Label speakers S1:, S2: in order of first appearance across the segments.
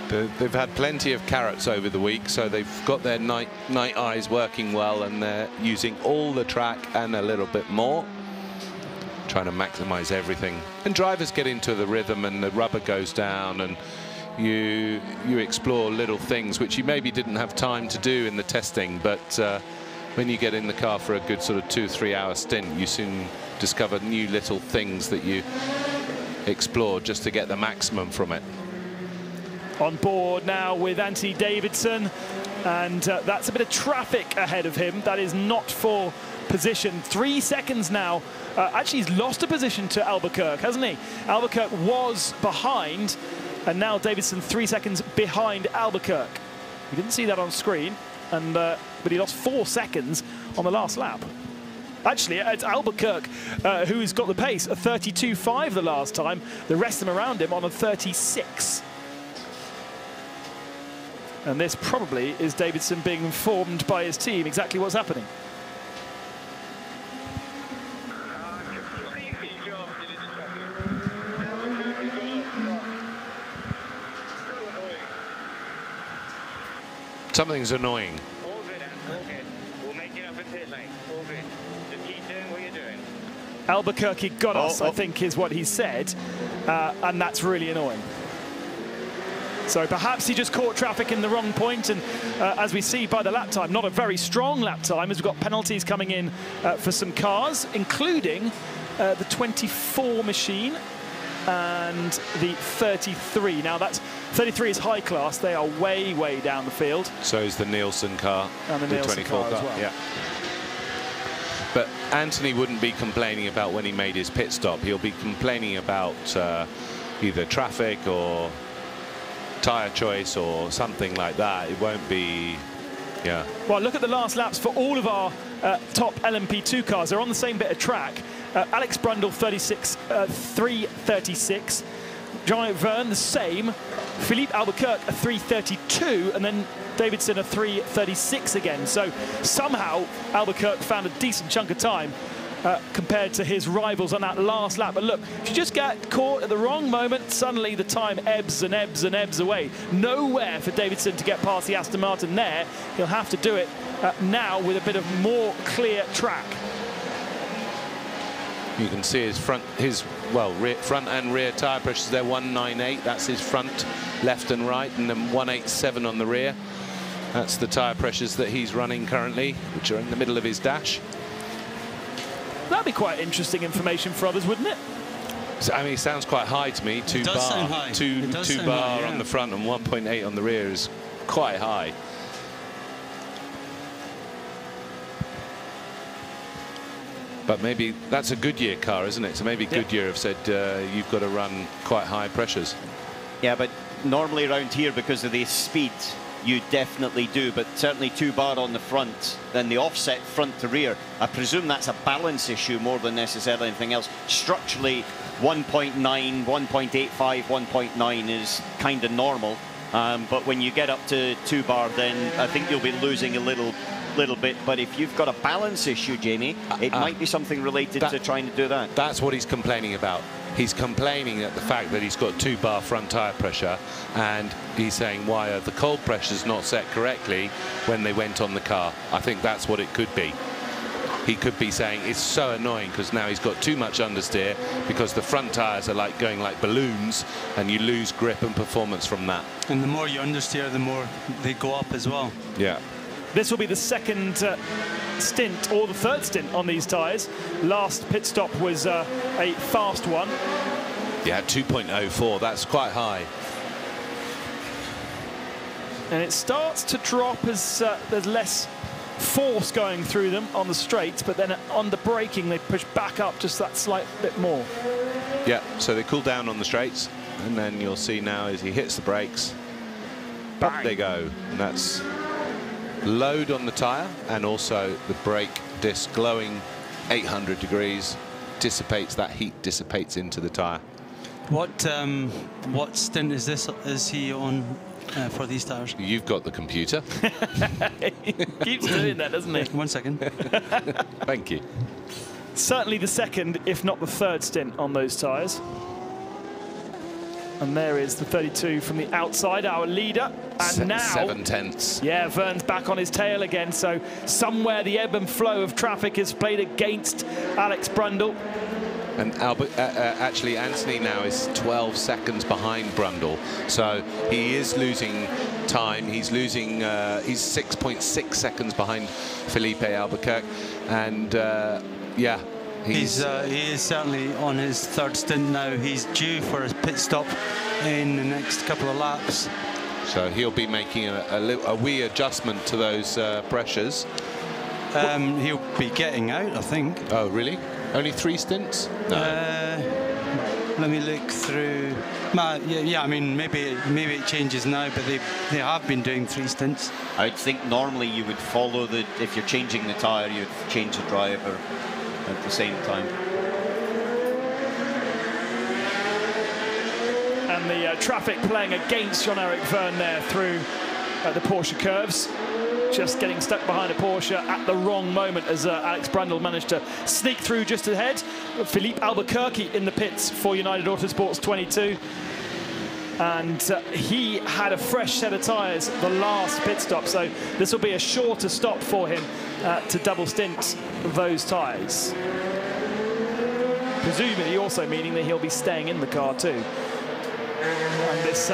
S1: They've had plenty of carrots over the week, so they've got their night eyes working well, and they're using all the track and a little bit more, trying to maximize everything. And drivers get into the rhythm, and the rubber goes down, and you explore little things which you maybe didn't have time to do in the testing, but when you get in the car for a good sort of 2-3 hour stint, you soon discover new little things that you explore just to get the maximum from it.
S2: On board now with Anthony Davidson, and that's a bit of traffic ahead of him. That is not for position. 3 seconds now. Actually, he's lost a position to Albuquerque, hasn't he? Albuquerque was behind, and now Davidson 3 seconds behind Albuquerque. We didn't see that on screen, and but he lost 4 seconds on the last lap. Actually, it's Albuquerque who's got the pace, a 32.5 the last time. The rest of them around him on a 36. And this probably is Davidson being informed by his team exactly what's happening.
S1: Something's annoying.
S3: All good, all good. We'll make it up in pit lane. All good. Just keep doing what you're doing.
S2: Albuquerque got us, I think, is what he said, and that's really annoying. So perhaps he just caught traffic in the wrong point, and as we see by the lap time, not a very strong lap time, as we've got penalties coming in for some cars, including the 24 machine and the 33. Now that's 33 is high class. They are way, way down the field.
S1: So is the Nielsen car,
S2: and the Nielsen
S1: 24
S2: car as well.
S1: Yeah. But Anthony wouldn't be complaining about when he made his pit stop. He'll be complaining about either traffic or tyre choice or something like that. It won't be, yeah.
S2: Well, look at the last laps for all of our top LMP2 cars. They're on the same bit of track. Alex Brundle 3:36. Jean Verne the same. Philippe Albuquerque a 3:32, and then Davidson a 3:36 again. So somehow Albuquerque found a decent chunk of time compared to his rivals on that last lap. But look, if you just get caught at the wrong moment, suddenly the time ebbs and ebbs and ebbs away. Nowhere for Davidson to get past the Aston Martin there. He'll have to do it now with a bit of more clear track.
S1: You can see his front and rear tyre pressures there, 198. That's his front, left and right, and then 187 on the rear. That's the tyre pressures that he's running currently, which are in the middle of his dash.
S2: That'd be quite interesting information for others, wouldn't it?
S1: So, I mean, it sounds quite high to me. 2 bar, two bar on the front and 1.8 on the rear is quite high. But maybe that's a Goodyear car, isn't it? So maybe Goodyear have said you've got to run quite high pressures.
S4: Yeah, but normally around here, because of the speed, you definitely do. But certainly 2 bar on the front, then the offset front to rear. I presume that's a balance issue more than necessarily anything else. Structurally, 1.9, 1.85, 1.9 is kind of normal. But when you get up to 2 bar, then I think you'll be losing a little bit. But if you've got a balance issue, Jamie, it might be something related to trying to do that.
S1: That's what he's complaining about. He's complaining at the fact that he's got 2 bar front tyre pressure, and he's saying, why are the cold pressures not set correctly when they went on the car? I think that's what it could be. He could be saying it's so annoying because now he's got too much understeer because the front tyres are like going like balloons, and you lose grip and performance from that.
S5: And the more you understeer, the more they go up as well.
S1: Yeah.
S2: This will be the second stint, or the third stint on these tyres. Last pit stop was a fast one.
S1: Yeah, 2.04, that's quite high.
S2: And it starts to drop as there's less force going through them on the straights, but then on the braking they push back up just that slight bit more.
S1: Yeah, so they cool down on the straights, and then you'll see now as he hits the brakes, up they go, and that's load on the tyre, and also the brake disc glowing 800 degrees dissipates, that heat dissipates into the tyre.
S5: What stint is he on for these tyres?
S1: You've got the computer.
S2: He keeps doing that, doesn't he?
S5: 1 second.
S1: Thank you.
S2: Certainly the second, if not the third stint on those tyres. And there is the 32 from the outside, our leader. And now
S1: 7/10.
S2: Yeah, Verne's back on his tail again. So somewhere the ebb and flow of traffic is played against Alex Brundle.
S1: And actually, Anthony now is 12 seconds behind Brundle. So he is losing time. He's losing, he's 6.6 seconds behind Felipe Albuquerque. And yeah.
S5: He is certainly on his third stint now. He's due for a pit stop in the next couple of laps.
S1: So he'll be making a wee adjustment to those pressures.
S5: He'll be getting out, I think.
S1: Oh, really? Only 3 stints? No.
S5: Let me look through. Yeah, I mean, maybe it changes now, but they have been doing 3 stints.
S4: I'd think normally you would follow if you're changing the tyre, you'd change the driver at the same time.
S2: And the traffic playing against Jean-Eric Verne there through the Porsche curves. Just getting stuck behind a Porsche at the wrong moment as Alex Brundle managed to sneak through just ahead. Philippe Albuquerque in the pits for United Autosports 22. And he had a fresh set of tyres the last pit stop, so this will be a shorter stop for him to double stint those tyres. Presumably also meaning that he'll be staying in the car too. And this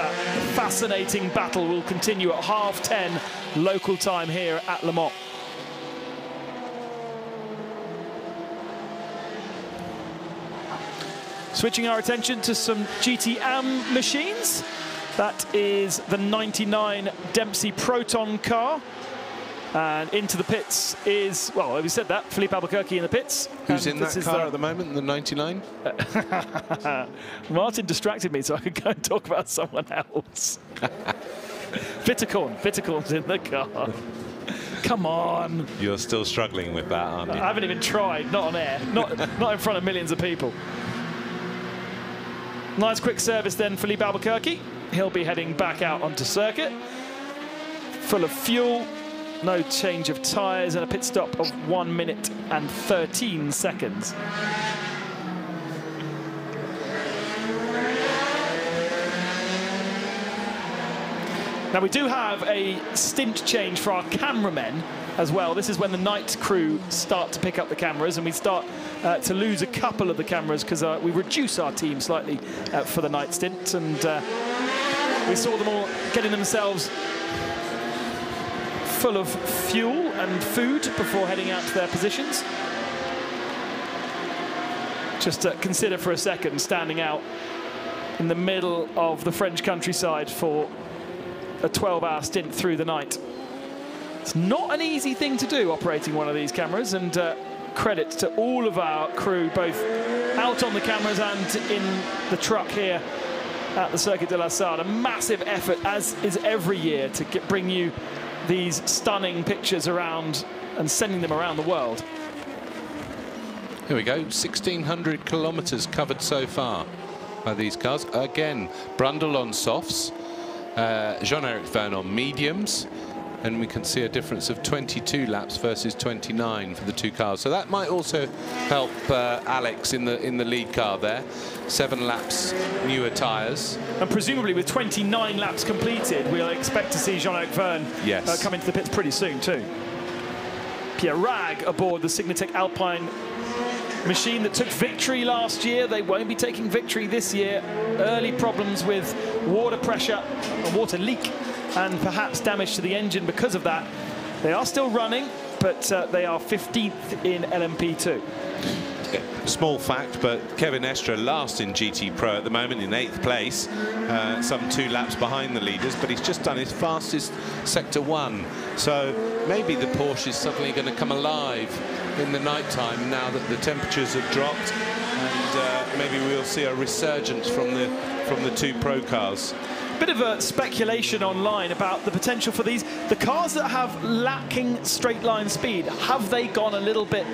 S2: fascinating battle will continue at 10:30 local time here at Le Mans. Switching our attention to some GT-AM machines. That is the 99 Dempsey Proton car. And into the pits is, well, we said that, Philippe Albuquerque in the pits.
S1: Who's in that car at the moment, the 99?
S2: Martin distracted me so I could go and talk about someone else. Vitacorn's in the car. Come on.
S1: You're still struggling with that, aren't you?
S2: I haven't even tried, not on air, not in front of millions of people. Nice quick service then, Philippe Albuquerque. He'll be heading back out onto circuit. Full of fuel. No change of tyres and a pit stop of 1 minute and 13 seconds. Now we do have a stint change for our cameramen as well. This is when the night crew start to pick up the cameras, and we start to lose a couple of the cameras because we reduce our team slightly for the night stint, and we saw them all getting themselves full of fuel and food before heading out to their positions. Just consider for a second standing out in the middle of the French countryside for a 12-hour stint through the night. It's not an easy thing to do, operating one of these cameras, and credit to all of our crew, both out on the cameras and in the truck here at the Circuit de la Sarthe. A massive effort, as is every year, to bring you these stunning pictures around and sending them around the world.
S1: Here we go, 1,600 kilometres covered so far by these cars. Again, Brundle on softs, Jean-Eric Verne on mediums, and we can see a difference of 22 laps versus 29 for the 2 cars. So that might also help Alex in the lead car there. 7 laps newer tyres.
S2: And presumably with 29 laps completed, we'll expect to see Jean-Eric Verne come into the pits pretty soon too. Pierre Rag aboard the Signatec Alpine machine that took victory last year. They won't be taking victory this year. Early problems with water pressure, a water leak, and perhaps damage to the engine because of that. They are still running, but they are 15th in LMP2.
S1: Small fact, but Kevin Estre last in GT Pro at the moment in 8th place, some 2 laps behind the leaders, but he's just done his fastest Sector 1. So maybe the Porsche is suddenly going to come alive in the night time now that the temperatures have dropped, and maybe we'll see a resurgence from the 2 Pro cars.
S2: Bit of a speculation online about the potential for the cars that have lacking straight line speed. Have they gone a little bit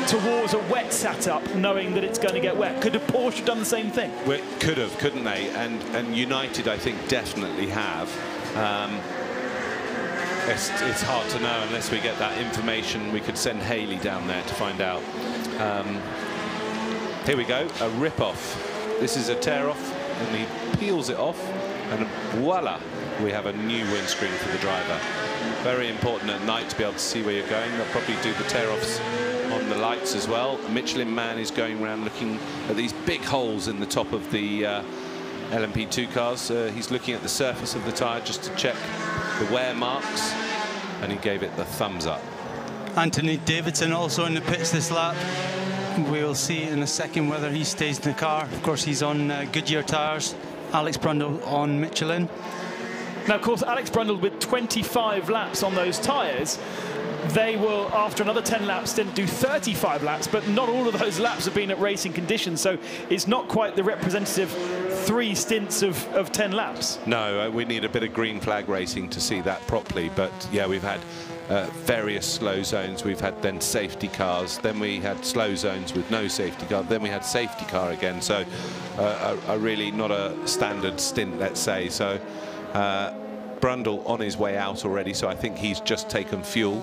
S2: towards a wet setup, knowing that it's going to get wet? Could a Porsche done the same thing?
S1: Well, could have, couldn't they? And United, I think, definitely have. It's hard to know unless we get that information. We could send Haley down there to find out. Here we go, a rip-off. This is a tear-off and he peels it off, and voila, we have a new windscreen for the driver. Very important at night to be able to see where you're going. They'll probably do the tear-offs on the lights as well. Michelin man is going around looking at these big holes in the top of the LMP2 cars. He's looking at the surface of the tyre just to check the wear marks, and he gave it the thumbs up.
S5: Anthony Davidson also in the pits this lap. We'll see in a second whether he stays in the car. Of course, he's on Goodyear tyres. Alex Brundle on Michelin.
S2: Now, of course, Alex Brundle with 25 laps on those tyres. They will, after another 10 laps, then do 35 laps, but not all of those laps have been at racing conditions, so it's not quite the representative 3 stints of 10 laps.
S1: No, we need a bit of green flag racing to see that properly, but yeah, we've had various slow zones. We've had then safety cars, then we had slow zones with no safety car, then we had safety car again, so a really not a standard stint, let's say. So Brundle on his way out already, so I think he's just taken fuel.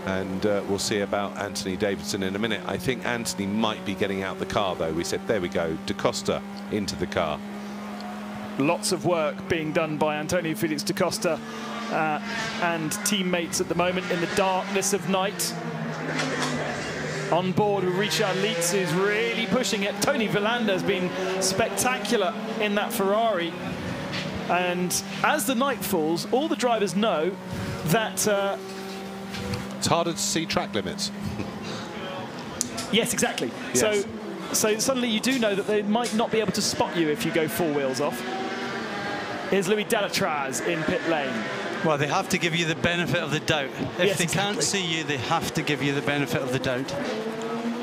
S1: And we'll see about Anthony Davidson in a minute. I think Anthony might be getting out the car, though. We said, there we go, Da Costa into the car.
S2: Lots of work being done by Antonio Felix Da Costa and teammates at the moment in the darkness of night. On board with Richard Lietz, who's really pushing it. Tony Villander has been spectacular in that Ferrari. And as the night falls, all the drivers know that...
S1: it's harder to see track limits.
S2: Yes, exactly.
S1: Yes.
S2: So suddenly you do know that they might not be able to spot you if you go 4 wheels off. Here's Louis Delatraz in pit lane.
S5: Well, they have to give you the benefit of the doubt. If
S2: yes,
S5: they
S2: exactly.
S5: can't see you, they have to give you the benefit of the doubt.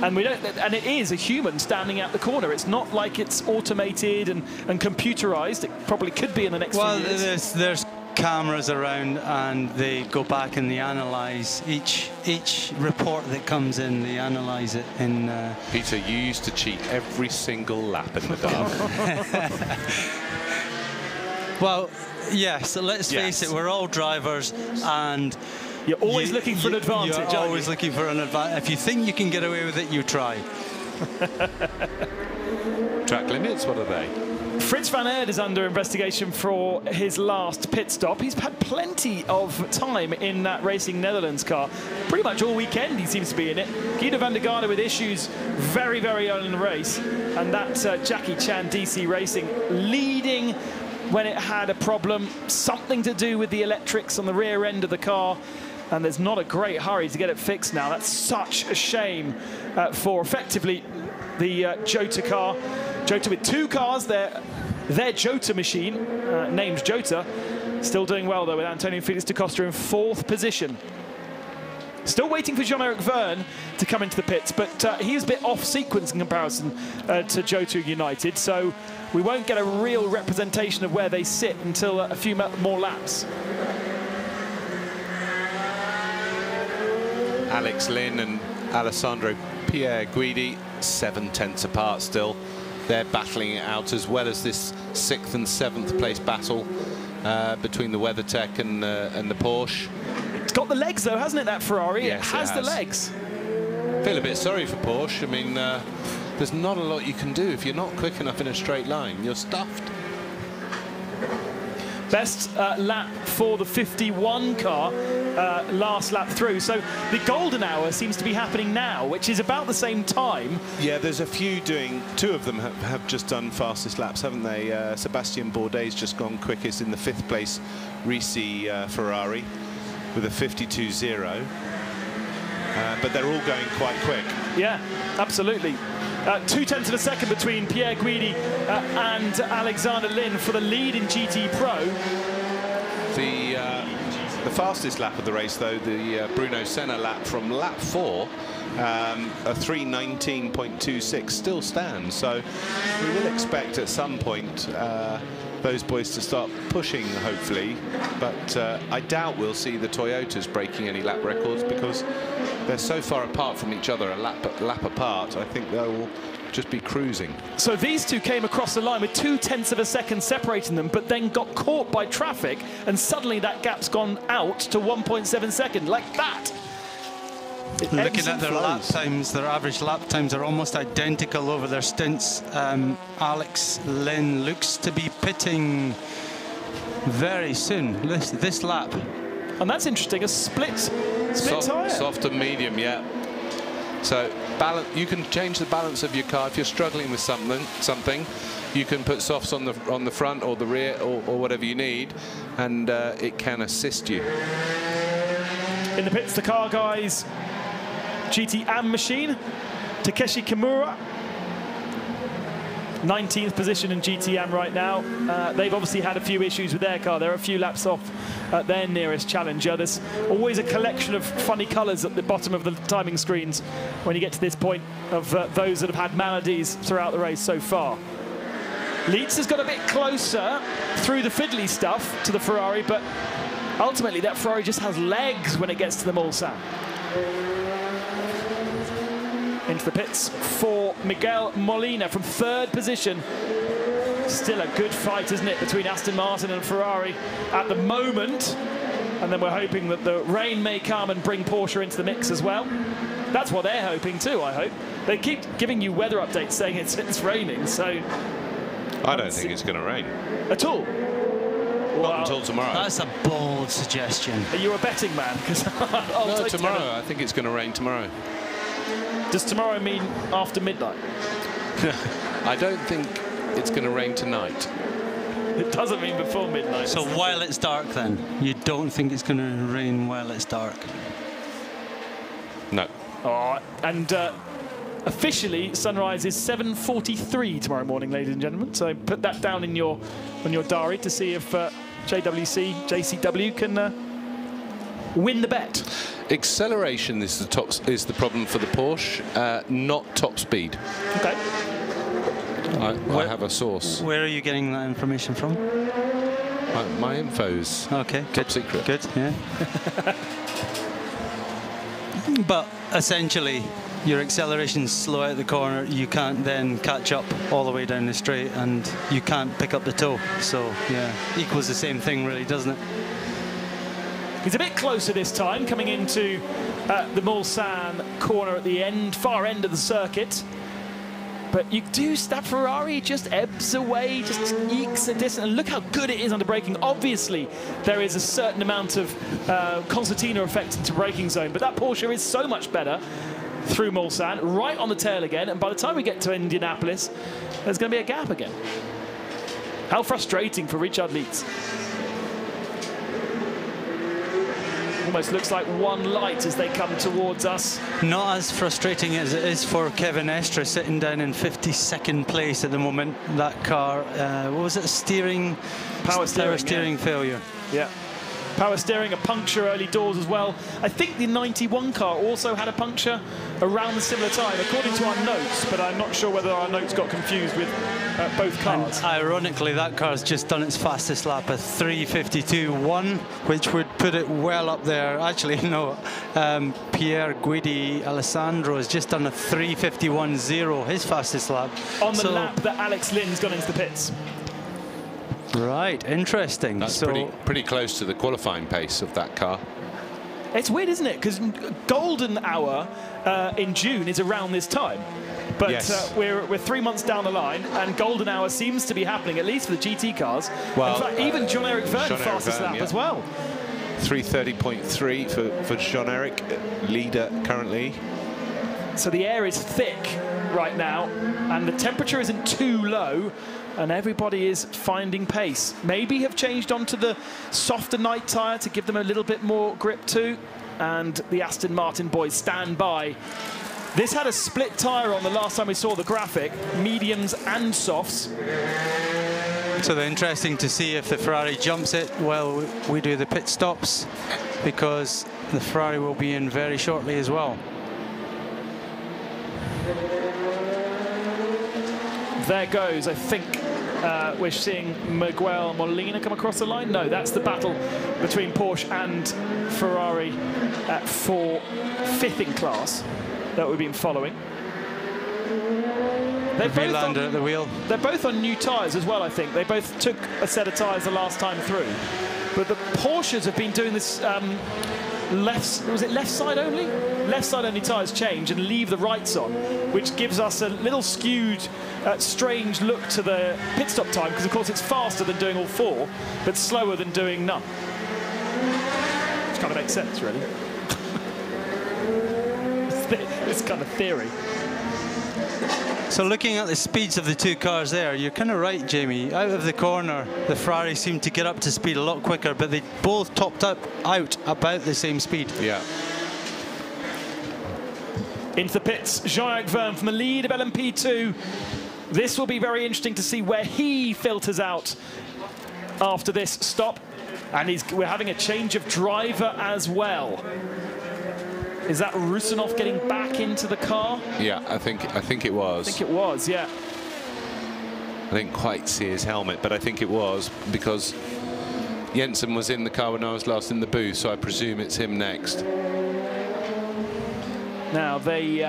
S2: And we don't. And it is a human standing out the corner. It's not like it's automated and computerized. It probably could be in the next few years.
S5: Well, there's cameras around, and they go back and they analyse each report that comes in. They analyse it in.
S1: Peter, you used to cheat every single lap in the dark.
S5: Well, yes. So let's face it. We're all drivers, and
S2: you're always looking for an advantage.
S5: You're always looking for an advantage. If you think you can get away with it, you try.
S1: Track limits, what are they?
S2: Frits van Aert is under investigation for his last pit stop. He's had plenty of time in that Racing Netherlands car. Pretty much all weekend he seems to be in it. Guido van der Garde with issues very, very early in the race. And that Jackie Chan DC Racing leading when it had a problem, something to do with the electrics on the rear end of the car. And there's not a great hurry to get it fixed now. That's such a shame for effectively the Jota car. Jota with 2 cars, their Jota machine, named Jota, still doing well though with Antonio Felix Da Costa in 4th position. Still waiting for Jean-Eric Verne to come into the pits, but he is a bit off sequence in comparison to Jota United, so we won't get a real representation of where they sit until a few more laps.
S1: Alex Lynn and Alessandro Pierre Guidi, 7 tenths apart still. They're battling it out, as well as this 6th and 7th place battle between the WeatherTech and the Porsche.
S2: It's got the legs though, hasn't it, that Ferrari?
S1: Yes,
S2: it has the legs.
S1: Feel a bit sorry for Porsche. I mean, there's not a lot you can do if you're not quick enough in a straight line. You're stuffed.
S2: Best lap for the 51 car, last lap through. So the golden hour seems to be happening now, which is about the same time.
S6: Yeah, there's a few doing, 2 of them have just done fastest laps, haven't they? Sebastian Bourdais just gone quickest in the 5th place Risi Ferrari with a 52.0. But they're all going quite quick.
S2: Yeah, absolutely. 2/10 of a second between Pierre Guidi and Alexander Lynn for the lead in GT Pro.
S6: The fastest lap of the race, though, the Bruno Senna lap from lap 4, a 3:19.26 still stands. So we will expect at some point those boys to start pushing, hopefully. But I doubt we'll see the Toyotas breaking any lap records because they're so far apart from each other, a lap apart. I think they'll just be cruising.
S2: So these two came across the line with 2/10 of a second separating them, but then got caught by traffic, and suddenly that gap's gone out to 1.7 seconds, like that.
S5: Looking at their lap times, their average lap times are almost identical over their stints. Alex Lynn looks to be pitting very soon, this lap.
S2: And that's interesting, a split tyre.
S1: Soft and medium, yeah. So you can change the balance of your car if you're struggling with something. You can put softs on the front or the rear or whatever you need, and it can assist you.
S2: In the pits, the car guys, GT-AM machine, Takeshi Kimura, 19th position in GT-AM right now. They've obviously had a few issues with their car. They're a few laps off their nearest challenger. There's always a collection of funny colours at the bottom of the timing screens when you get to this point of those that have had maladies throughout the race so far. Lietz has got a bit closer through the fiddly stuff to the Ferrari, but ultimately that Ferrari just has legs when it gets to the Mulsanne. Into the pits for Miguel Molina from 3rd position. Still a good fight, isn't it, between Aston Martin and Ferrari at the moment. And then we're hoping that the rain may come and bring Porsche into the mix as well. That's what they're hoping too, I hope. They keep giving you weather updates saying it's raining, so...
S6: I don't think it's going to rain.
S2: At all?
S6: Not until tomorrow.
S5: That's a bold suggestion.
S2: Are you a betting man?
S1: No, tomorrow. I think it's going to rain tomorrow.
S2: Does tomorrow mean after midnight?
S1: I don't think it's going to rain tonight.
S2: It doesn't mean before midnight.
S5: So while it's dark then? You don't think it's going to rain while it's dark?
S1: No.
S2: Oh, and officially sunrise is 7:43 tomorrow morning, ladies and gentlemen. So put that down in on your diary to see if JCW can win the bet.
S1: Acceleration is the problem for the Porsche, not top speed.
S2: Okay.
S1: I have a source.
S5: Where are you getting that information from?
S1: My info's top secret.
S5: Good, yeah. But essentially, your acceleration's slow out the corner. You can't then catch up all the way down the straight, and you can't pick up the toe. So yeah, equals the same thing, really, doesn't it?
S2: He's a bit closer this time, coming into the Mulsanne corner at the far end of the circuit. But that Ferrari just ebbs away, just ekes a distance. And look how good it is under braking. Obviously, there is a certain amount of concertina effect into braking zone, but that Porsche is so much better through Mulsanne, right on the tail again. And by the time we get to Indianapolis, there's going to be a gap again. How frustrating for Richard Lietz. Almost looks like one light as they come towards us.
S5: Not as frustrating as it is for Kevin Estre, sitting down in 52nd place at the moment. That car, what was it, power steering failure.
S2: Yeah. Power steering, a puncture early doors as well. I think the 91 car also had a puncture around the similar time, according to our notes, but I'm not sure whether our notes got confused with both cars.
S5: And ironically, that car's just done its fastest lap, a 3:52.1, which would put it well up there. Actually, no, Pierre Guidi Alessandro has just done a 3:51.0, his fastest lap.
S2: On the lap that Alex Lynn's gone into the pits.
S5: Right, interesting.
S1: That's pretty close to the qualifying pace of that car.
S2: It's weird, isn't it? Because Golden Hour in June is around this time. But yes. We're 3 months down the line, and Golden Hour seems to be happening, at least for the GT cars. Well, in fact, even Jean-Eric Vergne fastest lap as well.
S6: 3:30.3 for Jean-Eric, leader currently.
S2: So the air is thick right now, and the temperature isn't too low, and everybody is finding pace. Maybe have changed onto the softer night tyre to give them a little bit more grip too, and the Aston Martin boys stand by. This had a split tyre on the last time we saw the graphic, mediums and softs.
S5: So interesting to see if the Ferrari jumps it while we do the pit stops, because the Ferrari will be in very shortly as well.
S2: There goes, I think we're seeing Miguel Molina come across the line. No, that's the battle between Porsche and Ferrari for 5th in class that we've been following. They're both
S5: at the wheel.
S2: They're both on new tyres as well, I think. They both took a set of tyres the last time through. But the Porsches have been doing this left side only? Left side only tyres change and leave the rights on, which gives us a little skewed, strange look to the pit stop time, because of course it's faster than doing all 4, but slower than doing none. Which kind of makes sense, really. This kind of theory.
S5: So looking at the speeds of the 2 cars there, you're kind of right, Jamie. Out of the corner, the Ferrari seemed to get up to speed a lot quicker, but they both topped out about the same speed.
S1: Yeah.
S2: Into the pits, Jean-Eric Vergne from the lead of LMP2. This will be very interesting to see where he filters out after this stop. And we're having a change of driver as well. Is that Rusinov getting back into the car?
S1: Yeah, I think it was.
S2: I think it was, yeah.
S1: I didn't quite see his helmet, but I think it was, because Jensen was in the car when I was last in the booth, so I presume it's him next.
S2: Now, they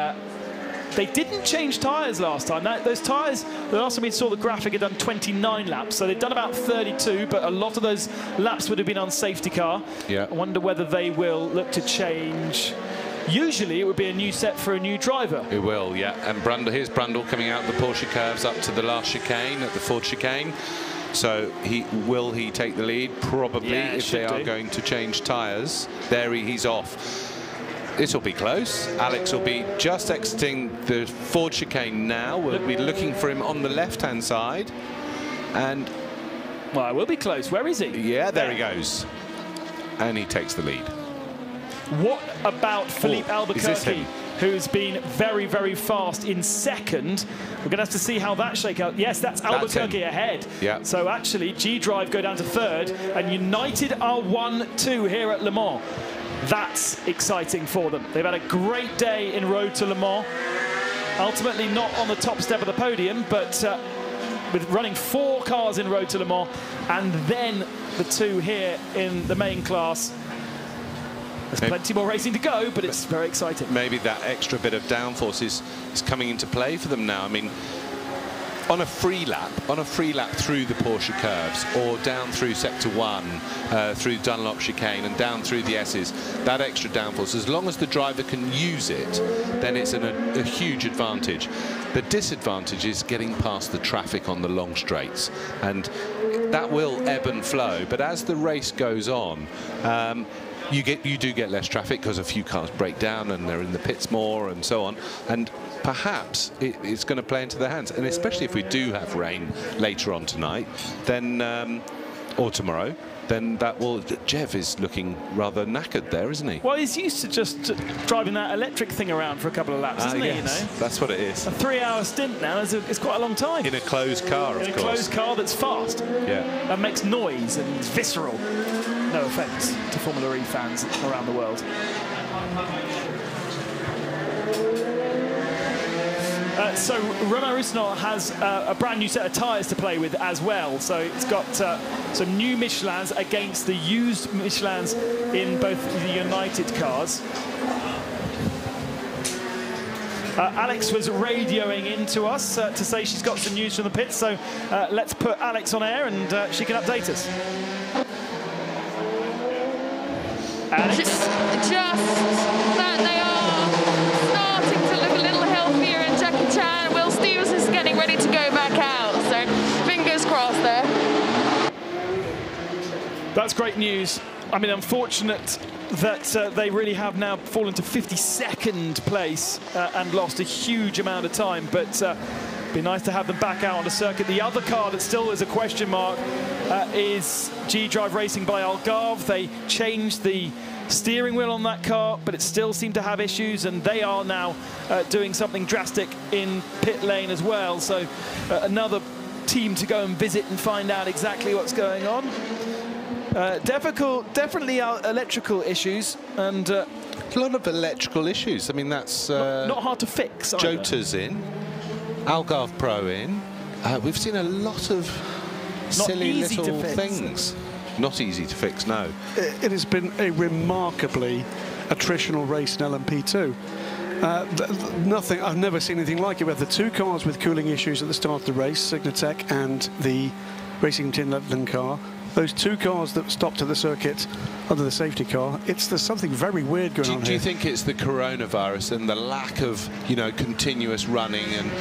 S2: didn't change tyres last time. Now, those tyres, the last time we saw the graphic, had done 29 laps, so they'd done about 32, but a lot of those laps would have been on safety car.
S1: Yeah.
S2: I wonder whether they will look to change. Usually it would be a new set for a new driver.
S1: It will, yeah. And here's Brundle coming out the Porsche curves up to the last chicane, at the Ford chicane. So will he take the lead? Probably,
S2: yeah,
S1: if they are going to change tyres. There he's off. This will be close. Alex will be just exiting the Ford chicane now. We'll be looking for him on the left-hand side. And
S2: well, it will be close. Where is he?
S1: Yeah, there he goes. And he takes the lead.
S2: What about Philippe Albuquerque,
S1: him?
S2: who's been very, very fast in second? We're going to have to see how that shake out. Yes, that's Albuquerque ahead.
S1: Yeah.
S2: So actually, G-Drive go down to third, and United are 1-2 here at Le Mans. That's exciting for them. They've had a great day in Road to Le Mans. Ultimately not on the top step of the podium, but with running 4 cars in Road to Le Mans, and then the 2 here in the main class. There's plenty more racing to go, but it's very exciting.
S1: Maybe that extra bit of downforce is coming into play for them now. I mean, on a free lap through the Porsche curves, or down through sector 1, through Dunlop chicane and down through the S's, that extra downforce, as long as the driver can use it, then it's a huge advantage. The disadvantage is getting past the traffic on the long straights, and that will ebb and flow. But as the race goes on, you do get less traffic because a few cars break down and they're in the pits more and so on, and perhaps it's going to play into their hands. And especially if we do have rain later on tonight, then or tomorrow, then that will. Jeff is looking rather knackered there, isn't he?
S2: Well, he's used to just driving that electric thing around for a couple of laps, isn't he?
S1: Yes,
S2: you know?
S1: that's what it is.
S2: A 3-hour stint now is quite a long time.
S1: In a closed car, of course.
S2: In a closed car that's fast.
S1: Yeah.
S2: That makes noise and is visceral. No offence to Formula E fans around the world. So Romain Roussillon has a brand new set of tyres to play with as well. So it's got some new Michelins against the used Michelins in both the United cars. Alex was radioing into us to say she's got some news from the pits. So let's put Alex on air and she can update us. Alex?
S7: Just that they are starting to look a little healthier, and Jackie Chan, Will Stevens is getting ready to go back out, so fingers crossed there.
S2: That's great news. I mean, unfortunate that they really have now fallen to 52nd place and lost a huge amount of time, but be nice to have them back out on the circuit. The other car that still is a question mark is G-Drive Racing by Algarve. They changed the steering wheel on that car, but it still seemed to have issues, and they are now doing something drastic in pit lane as well. So another team to go and visit and find out exactly what's going on. Definitely electrical issues, and
S1: a lot of electrical issues. I mean, that's
S2: not hard to fix.
S1: Jota's in, Algarve Pro in. We've seen a lot of silly little things. Not easy to fix, no.
S8: It has been a remarkably attritional race in LMP2. Nothing, I've never seen anything like it. We have the 2 cars with cooling issues at the start of the race, Signatech and the Racing Team Letland car. those two cars that stopped at the circuit under the safety car, there's something very weird going on
S1: Do you
S8: here.
S1: think it's the coronavirus and the lack of, continuous running and,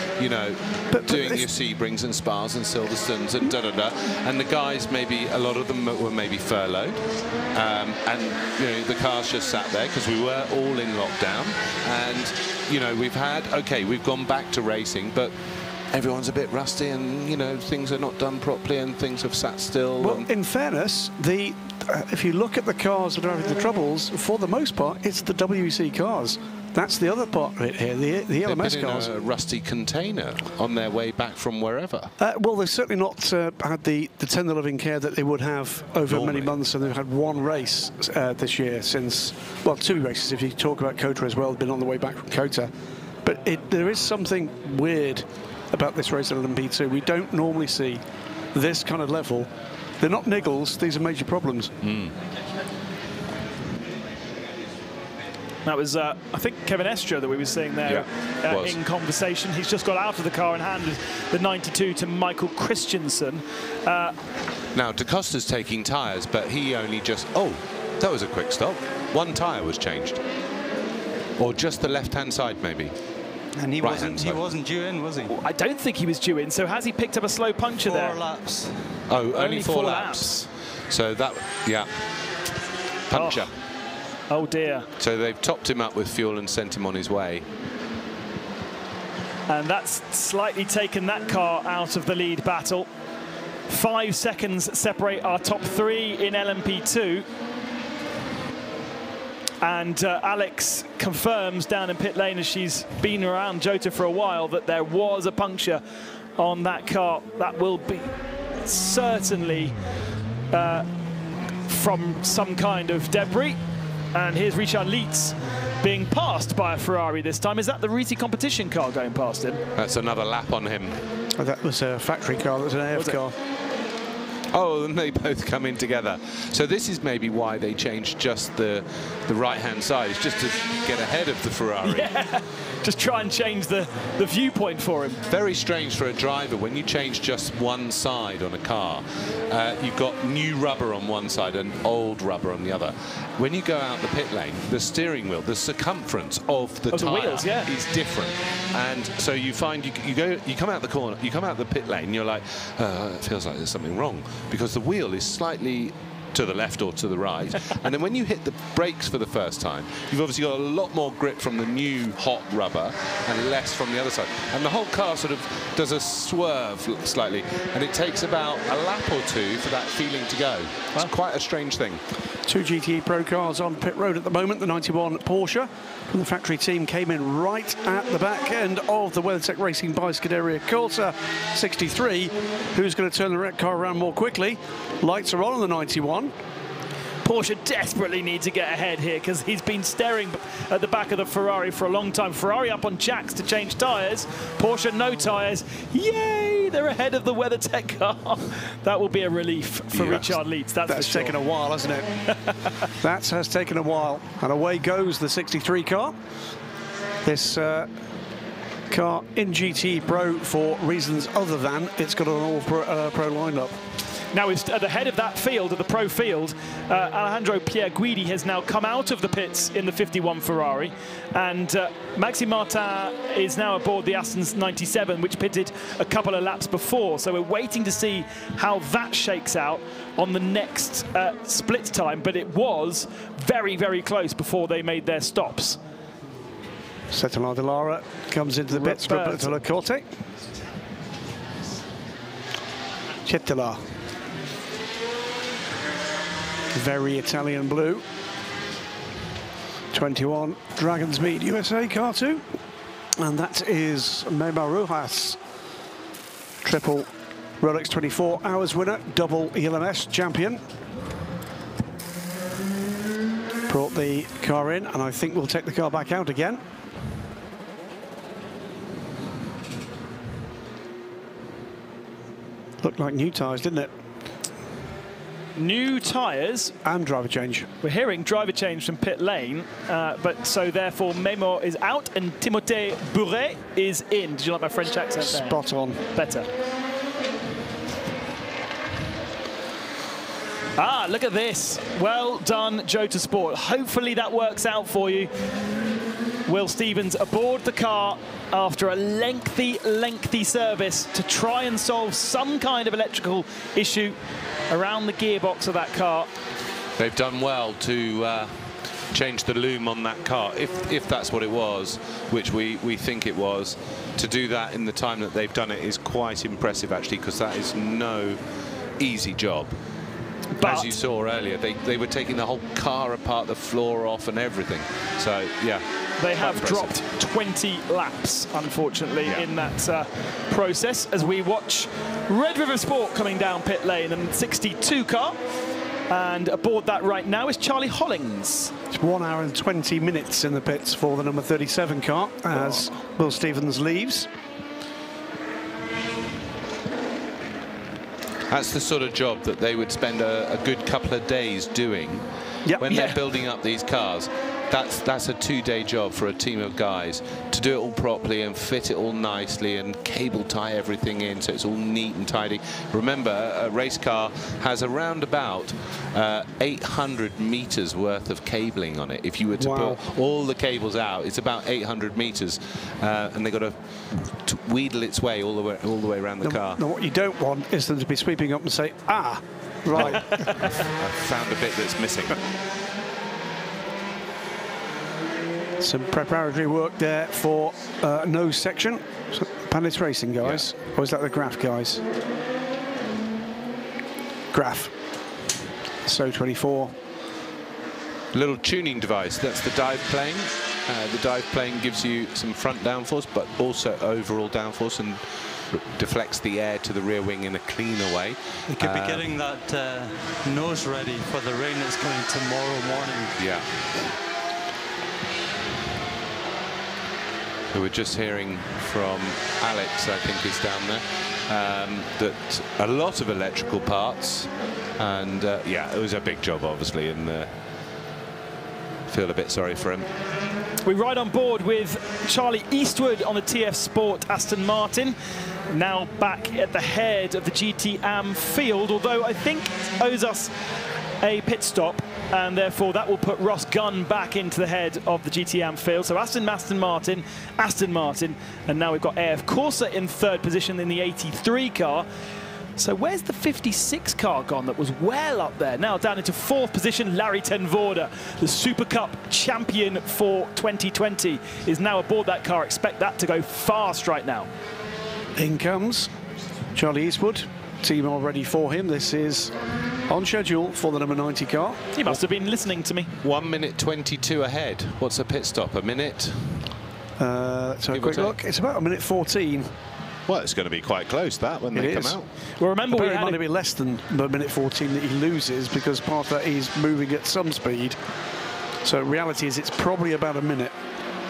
S1: doing your Sebrings and Spas and Silverstones and da-da-da, and the guys, maybe, a lot of them were maybe furloughed, and, the cars just sat there because we were all in lockdown, and, we've gone back to racing, but everyone's a bit rusty and, things are not done properly and things have sat still.
S8: Well, in fairness, if you look at the cars that are having the troubles, for the most part, it's the WEC cars. That's the other part of it here, the LMS
S1: They've been
S8: cars.
S1: in a rusty container on their way back from wherever.
S8: Well, they've certainly not had the tender loving care that they would have over many months, and they've had one race this year since, well, two races if you talk about COTA as well, been on the way back from COTA. But there is something weird about this race at LMP2. We don't normally see this kind of level. They're not niggles, these are major problems.
S2: That was, I think, Kevin Estre that we were seeing there in conversation. He's just got out of the car and handed the 92 to Michael Christensen.
S1: Now, Da Costa's taking tyres, but he only just... Oh, that was a quick stop. One tyre was changed. Or just the left-hand side, maybe.
S5: And he wasn't due in, was he?
S2: I don't think he was due in, so has he picked up a slow puncture there?
S5: 4 laps.
S1: Oh, only four laps. So that, puncture.
S2: Oh dear.
S1: So they've topped him up with fuel and sent him on his way.
S2: And that's slightly taken that car out of the lead battle. 5 seconds separate our top 3 in LMP2. And Alex confirms down in pit lane, as she's been around Jota for a while, that there was a puncture on that car. That will be certainly from some kind of debris. And here's Richard Lietz being passed by a Ferrari this time. Is that the Riti competition car going past him?
S1: That's another lap on him.
S8: Oh, that was a factory car, that was an AF car.
S1: Oh, and they both come in together. So this is maybe why they changed just the right-hand side. It's just to get ahead of the Ferrari.
S2: Yeah, just try and change the viewpoint for him.
S1: Very strange for a driver when you change just one side on a car. You've got new rubber on one side and old rubber on the other. When you go out the pit lane, the steering wheel, the circumference of the tyre is different. And so you find you come out the corner, you come out the pit lane, and you're like, it feels like there's something wrong, because the wheel is slightly to the left or to the right. And then when you hit the brakes for the first time, you've obviously got a lot more grip from the new hot rubber and less from the other side. And the whole car sort of does a swerve slightly, and it takes about a lap or two for that feeling to go. It's quite a strange thing.
S8: 2 GTE Pro cars on pit road at the moment. The 91 Porsche from the factory team came in right at the back end of the WeatherTech Racing by Scuderia Corsa 63. Who's going to turn the car around more quickly? Lights are on the 91.
S2: Porsche desperately need to get ahead here because he's been staring at the back of the Ferrari for a long time. Ferrari up on jacks to change tyres. Porsche no tyres. Yay! They're ahead of the WeatherTech car. That will be a relief for Richard Lietz.
S8: That's taken a while, hasn't it? That has taken a while. And away goes the 63 car. This car in GT Pro for reasons other than it's got an all-pro lineup.
S2: Now, at the head of that field, of the pro field, Alejandro Pierguidi has now come out of the pits in the 51 Ferrari, and Maxime Martin is now aboard the Aston 97, which pitted a couple of laps before. So we're waiting to see how that shakes out on the next split time, but it was very, very close before they made their stops.
S8: Cetilar de Lara comes into the pits for Roberto Corte. Cetilar. Very Italian blue. 21 Dragon's Mead USA car 2. And that is Memo Rojas. Triple Rolex 24 hours winner, double ELMS champion. Brought the car in, and I think we'll take the car back out again. Looked like new tyres, didn't it?
S2: New tyres.
S8: And driver change.
S2: We're hearing driver change from pit lane, but so therefore Memo is out and Timothée Bouret is in. Did you like my French accent there?
S8: Spot on.
S2: Better. Ah, look at this. Well done, Jota Sport. Hopefully that works out for you. Will Stevens aboard the car after a lengthy service to try and solve some kind of electrical issue around the gearbox of that car.
S1: They've done well to change the loom on that car, if that's what it was, which we think it was. To do that in the time that they've done it is quite impressive, actually, because that is no easy job. But as you saw earlier, they were taking the whole car apart, the floor off and everything. So, yeah.
S2: They have dropped 20 laps, unfortunately, in that process, as we watch Red River Sport coming down pit lane and 62 car. And aboard that right now is Charlie Hollings.
S8: It's 1 hour and 20 minutes in the pits for the number 37 car as Will Stevens leaves.
S1: That's the sort of job that they would spend a good couple of days doing when they're building up these cars. That's a 2-day job for a team of guys to do it all properly and fit it all nicely and cable tie everything in so it's all neat and tidy. Remember, a race car has around about 800 meters worth of cabling on it. If you were to put all the cables out, it's about 800 meters, and they've got to wheedle its way all the way around the car.
S8: Now, what you don't want is them to be sweeping up and say, ah, right.
S1: I found a bit that's missing.
S8: Some preparatory work there for nose section. So, Palace Racing guys, or is that the Graf guys? Graf. So 24.
S1: Little tuning device. That's the dive plane. The dive plane gives you some front downforce, but also overall downforce, and deflects the air to the rear wing in a cleaner way.
S5: You could be getting that nose ready for the rain that's coming tomorrow morning.
S1: Yeah. We were just hearing from Alex, I think is down there, that a lot of electrical parts, and yeah, it was a big job, obviously, and feel a bit sorry for him.
S2: We ride on board with Charlie Eastwood on the TF Sport Aston Martin, now back at the head of the GT Am field, although I think owes us a pit stop, and therefore that will put Ross Gunn back into the head of the GT Am field. So Aston Martin, and now we've got AF Corsa in third position in the 83 car. So where's the 56 car gone that was well up there? Now down into fourth position, Larry ten Voorde, the Super Cup champion for 2020, is now aboard that car. Expect that to go fast right now.
S8: In comes Charlie Eastwood. Team all ready for him. This is on schedule for the number 90 car.
S2: He must have been listening to me.
S1: 1 minute 22 ahead. What's a pit stop? A minute?
S8: Let's have a quick look. It's about 1 minute 14.
S6: Well, it's going to be quite close, that, when they come out.
S2: Well, remember,
S8: it might be less than the minute 14 that he loses, because part of that he's moving at some speed. So reality is it's probably about a minute.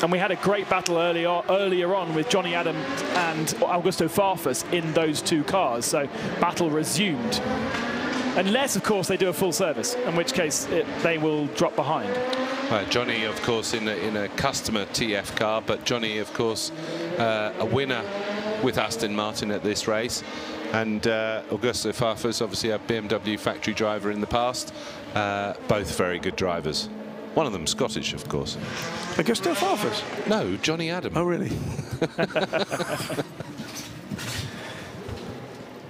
S2: And we had a great battle earlier on with Johnny Adam and Augusto Farfus in those two cars. So battle resumed. Unless, of course, they do a full service, in which case they will drop behind.
S1: Johnny, of course, in a customer TF car, but Johnny, of course, a winner with Aston Martin at this race. And Augusto Farfus, obviously a BMW factory driver in the past. Both very good drivers. One of them Scottish, of course.
S8: Augusto Farfus?
S1: No, Johnny Adam.
S8: Oh, really?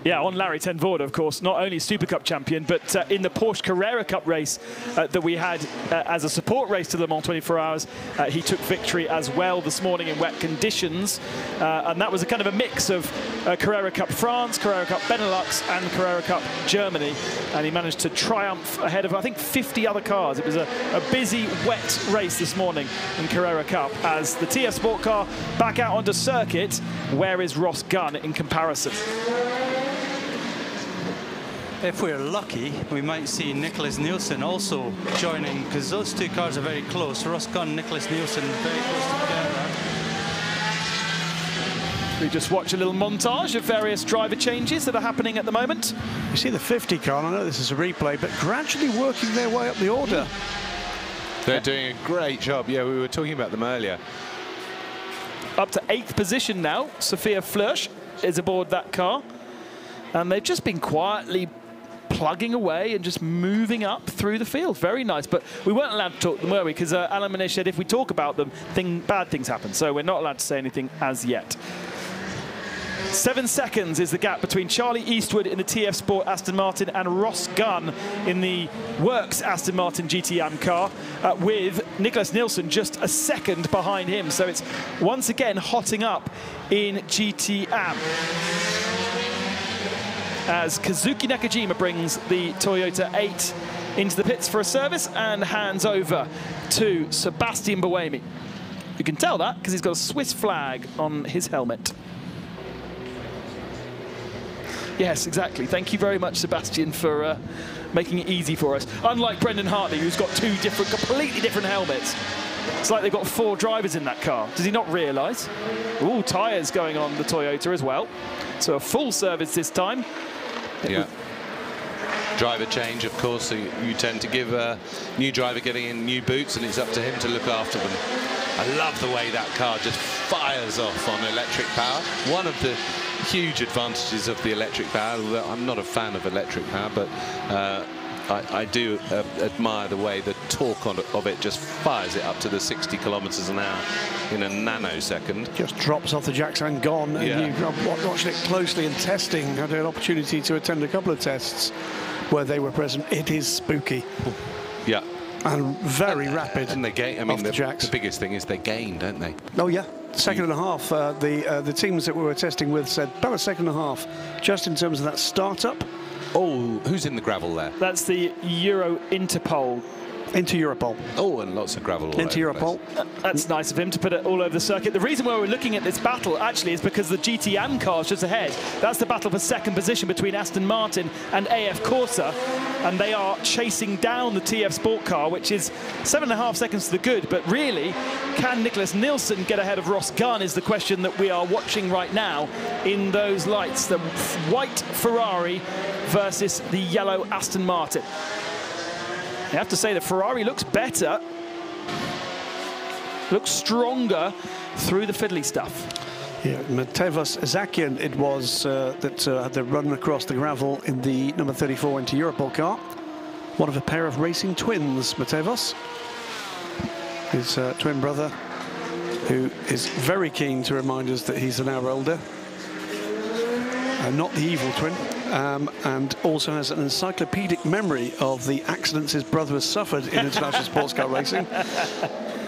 S2: Yeah, on Larry ten Voorde, of course, not only Super Cup champion, but in the Porsche Carrera Cup race that we had as a support race to Le Mans 24 Hours, he took victory as well this morning in wet conditions. And that was a kind of a mix of Carrera Cup France, Carrera Cup Benelux, and Carrera Cup Germany. And he managed to triumph ahead of, I think, 50 other cars. It was a busy, wet race this morning in Carrera Cup as the TF Sport car back out onto circuit. Where is Ross Gunn in comparison?
S5: If we're lucky, we might see Nicholas Nielsen also joining, because those two cars are very close. Ross Gunn, Nicholas Nielsen, very close together.
S2: We just watch a little montage of various driver changes that are happening at the moment.
S8: You see the 50 car, I know this is a replay, but gradually working their way up the order.
S1: They're doing a great job. Yeah, we were talking about them earlier.
S2: Up to 8th position now. Sophia Flörsch is aboard that car. And they've just been quietly plugging away and just moving up through the field. Very nice. But we weren't allowed to talk to them, were we? Because Alain Manège said if we talk about them, bad things happen. So we're not allowed to say anything as yet. 7 seconds is the gap between Charlie Eastwood in the TF Sport Aston Martin and Ross Gunn in the Works Aston Martin GTM car, with Nicholas Nielsen just a second behind him. So it's once again hotting up in GTM, as Kazuki Nakajima brings the Toyota 8 into the pits for a service and hands over to Sebastian Buemi. You can tell that because he's got a Swiss flag on his helmet. Yes, exactly. Thank you very much, Sebastian, for making it easy for us. Unlike Brendan Hartley, who's got two completely different helmets. It's like they've got 4 drivers in that car. Does he not realise? Ooh, tyres going on the Toyota as well. So a full service this time.
S1: Yeah. Driver change, of course, so you tend to give a new driver getting in new boots, and it's up to him to look after them. I love the way that car just fires off on electric power. One of the huge advantages of the electric power, although I'm not a fan of electric power, but I do admire the way the torque of it just fires it up to the 60 kilometers an hour in a nanosecond.
S8: Just drops off the jacks and gone.
S1: Yeah.
S8: And you watched it closely in testing. Had an opportunity to attend a couple of tests where they were present. It is spooky.
S1: Yeah.
S8: And very rapid.
S1: And they gain. I mean,
S8: the
S1: biggest thing is they gain, don't they?
S8: Oh yeah, second and a half. The teams that we were testing with said about a second and a half, just in terms of that startup.
S1: Oh, who's in the gravel there?
S2: That's the Euro Interpol.
S8: Into Europol.
S1: Oh, and lots of gravel all
S8: into
S1: over
S8: Europol.
S2: That's nice of him to put it all over the circuit. The reason why we're looking at this battle actually is because the GTM car's just ahead. That's the battle for second position between Aston Martin and AF Corsa, and they are chasing down the TF Sport car, which is 7.5 seconds to the good. But really, can Nicholas Nielsen get ahead of Ross Gunn is the question that we are watching right now in those lights. The white Ferrari versus the yellow Aston Martin. You have to say the Ferrari looks better, looks stronger through the fiddly stuff.
S8: Yeah, Matevos Zakian it was that had the run across the gravel in the number 34 into Europol car. One of a pair of racing twins, Matevos. His twin brother, who is very keen to remind us that he's an hour older. Not the evil twin. And also has an encyclopedic memory of the accidents his brother has suffered in international sports car racing.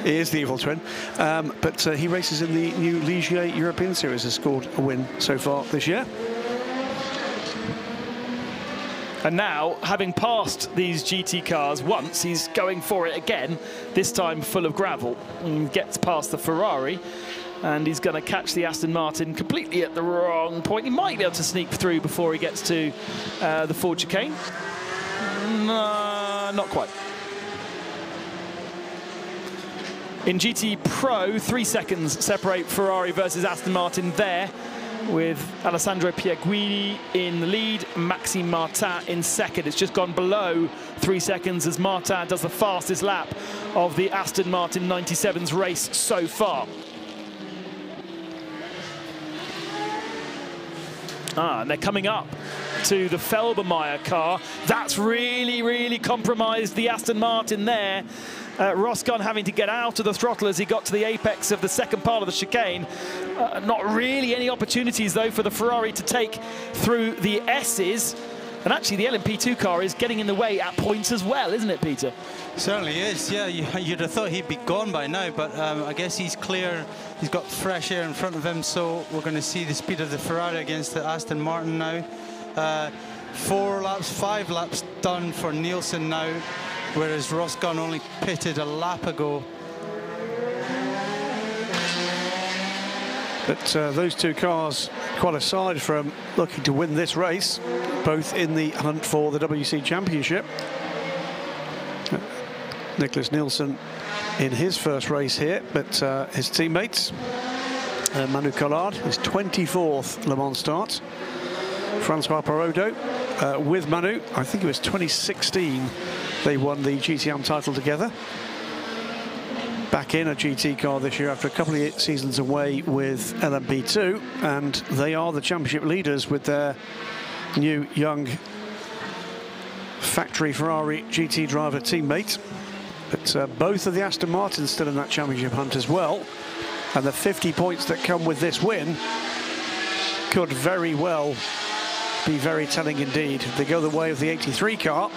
S8: He is the evil twin. But he races in the new Ligier European Series, has scored a win so far this year.
S2: And now, having passed these GT cars once, he's going for it again, this time full of gravel, and gets past the Ferrari. And he's going to catch the Aston Martin completely at the wrong point. He might be able to sneak through before he gets to the Ford chicane. Not quite. In GT Pro, 3 seconds separate Ferrari versus Aston Martin there, with Alessandro Pierguidi in the lead, Maxime Martin in second. It's just gone below 3 seconds as Martin does the fastest lap of the Aston Martin 97's race so far. And they're coming up to the Felbermeyer car. That's really, really compromised the Aston Martin there. Ross Gunn having to get out of the throttle as he got to the apex of the second part of the chicane. Not really any opportunities, though, for the Ferrari to take through the S's. And actually, the LMP2 car is getting in the way at points as well, isn't it, Peter?
S5: Certainly is, yeah. You'd have thought he'd be gone by now, but I guess he's clear. He's got fresh air in front of him, so we're going to see the speed of the Ferrari against the Aston Martin now. 5 laps done for Nielsen now, whereas Ross Gunn only pitted a lap ago.
S8: But those two cars, quite aside from looking to win this race, both in the hunt for the WC Championship. Nicholas Nielsen in his first race here, but his teammates, Manu Collard, his 24th Le Mans start. Francois Perraudot with Manu, I think it was 2016, they won the GTM title together. Back in a GT car this year after a couple of seasons away with LMP2, and they are the championship leaders with their new young factory Ferrari GT driver teammate. But both of the Aston Martins still in that championship hunt as well. And the 50 points that come with this win could very well be very telling indeed. If they go the way of the 83 car,